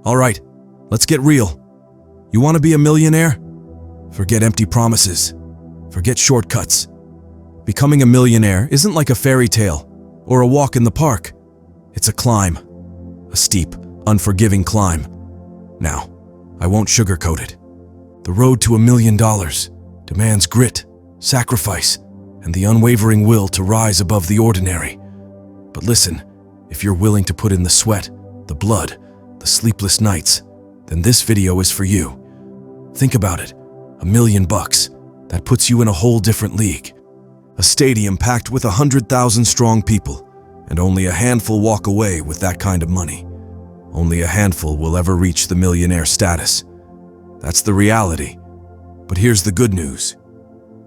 All right, let's get real. You want to be a millionaire? Forget empty promises. Forget shortcuts. Becoming a millionaire isn't like a fairy tale or a walk in the park. It's a climb. A steep, unforgiving climb. Now, I won't sugarcoat it. The road to $1 million demands grit, sacrifice, and the unwavering will to rise above the ordinary. But listen, if you're willing to put in the sweat, the blood, the sleepless nights, then this video is for you. Think about it. $1 million. That puts you in a whole different league. A stadium packed with 100,000 strong people, and only a handful walk away with that kind of money. Only a handful will ever reach the millionaire status. That's the reality. But here's the good news.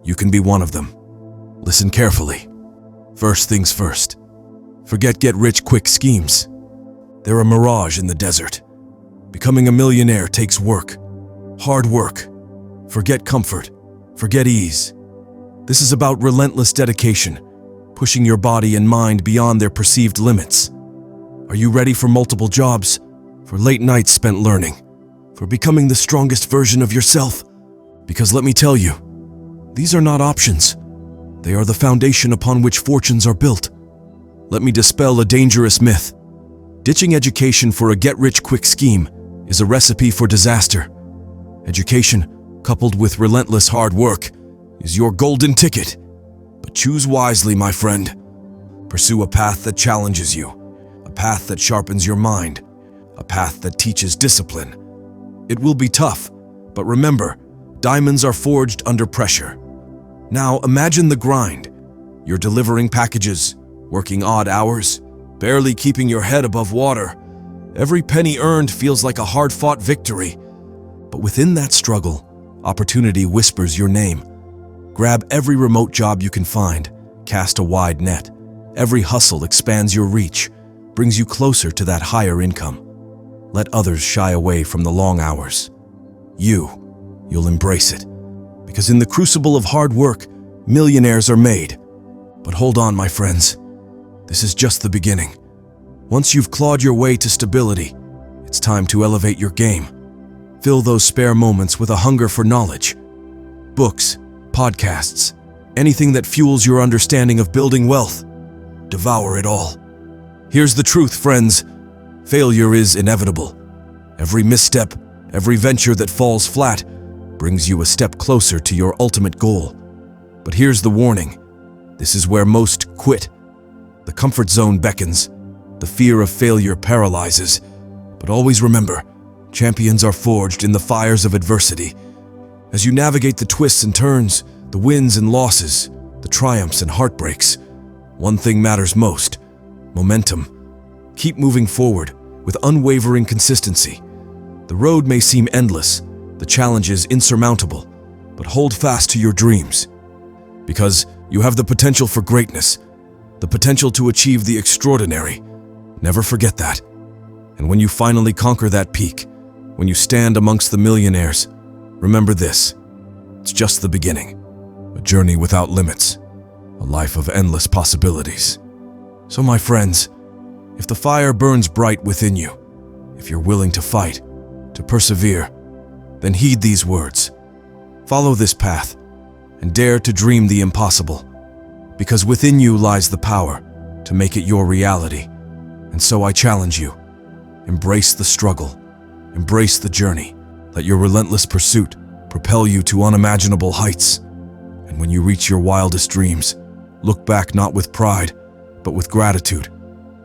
You can be one of them. Listen carefully. First things first. Forget get-rich-quick schemes. They're a mirage in the desert. Becoming a millionaire takes work. Hard work. Forget comfort. Forget ease. This is about relentless dedication, pushing your body and mind beyond their perceived limits. Are you ready for multiple jobs? For late nights spent learning? For becoming the strongest version of yourself? Because let me tell you, these are not options. They are the foundation upon which fortunes are built. Let me dispel a dangerous myth. Ditching education for a get-rich-quick scheme is a recipe for disaster. Education, coupled with relentless hard work, is your golden ticket. But choose wisely, my friend. Pursue a path that challenges you, a path that sharpens your mind, a path that teaches discipline. It will be tough, but remember, diamonds are forged under pressure. Now imagine the grind. You're delivering packages, working odd hours, barely keeping your head above water. Every penny earned feels like a hard-fought victory. But within that struggle, opportunity whispers your name. Grab every remote job you can find, cast a wide net. Every hustle expands your reach, brings you closer to that higher income. Let others shy away from the long hours. You'll embrace it. Because in the crucible of hard work, millionaires are made. But hold on, my friends. This is just the beginning. Once you've clawed your way to stability, it's time to elevate your game. Fill those spare moments with a hunger for knowledge. Books, podcasts, anything that fuels your understanding of building wealth. Devour it all. Here's the truth, friends. Failure is inevitable. Every misstep, every venture that falls flat, brings you a step closer to your ultimate goal. But here's the warning. This is where most quit. The comfort zone beckons. The fear of failure paralyzes. But always remember, champions are forged in the fires of adversity. As you navigate the twists and turns, the wins and losses, the triumphs and heartbreaks, one thing matters most: momentum. Keep moving forward with unwavering consistency. The road may seem endless, the challenges insurmountable, but hold fast to your dreams. Because you have the potential for greatness, the potential to achieve the extraordinary. Never forget that. And when you finally conquer that peak, when you stand amongst the millionaires, remember this: it's just the beginning. A journey without limits. A life of endless possibilities. So my friends, if the fire burns bright within you, if you're willing to fight, to persevere, then heed these words. Follow this path and dare to dream the impossible, because within you lies the power to make it your reality. And so I challenge you, embrace the struggle, embrace the journey. Let your relentless pursuit propel you to unimaginable heights. And when you reach your wildest dreams, look back not with pride, but with gratitude.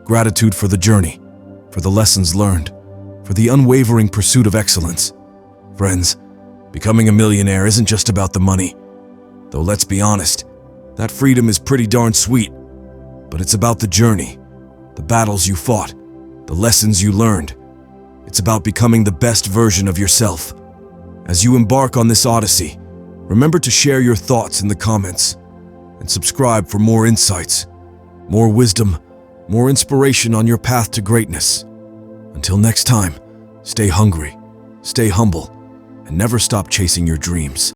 Gratitude for the journey, for the lessons learned, for the unwavering pursuit of excellence. Friends, becoming a millionaire isn't just about the money. Though let's be honest, that freedom is pretty darn sweet. But it's about the journey, the battles you fought, the lessons you learned. It's about becoming the best version of yourself. As you embark on this odyssey, remember to share your thoughts in the comments and subscribe for more insights, more wisdom, more inspiration on your path to greatness. Until next time, stay hungry, stay humble, and never stop chasing your dreams.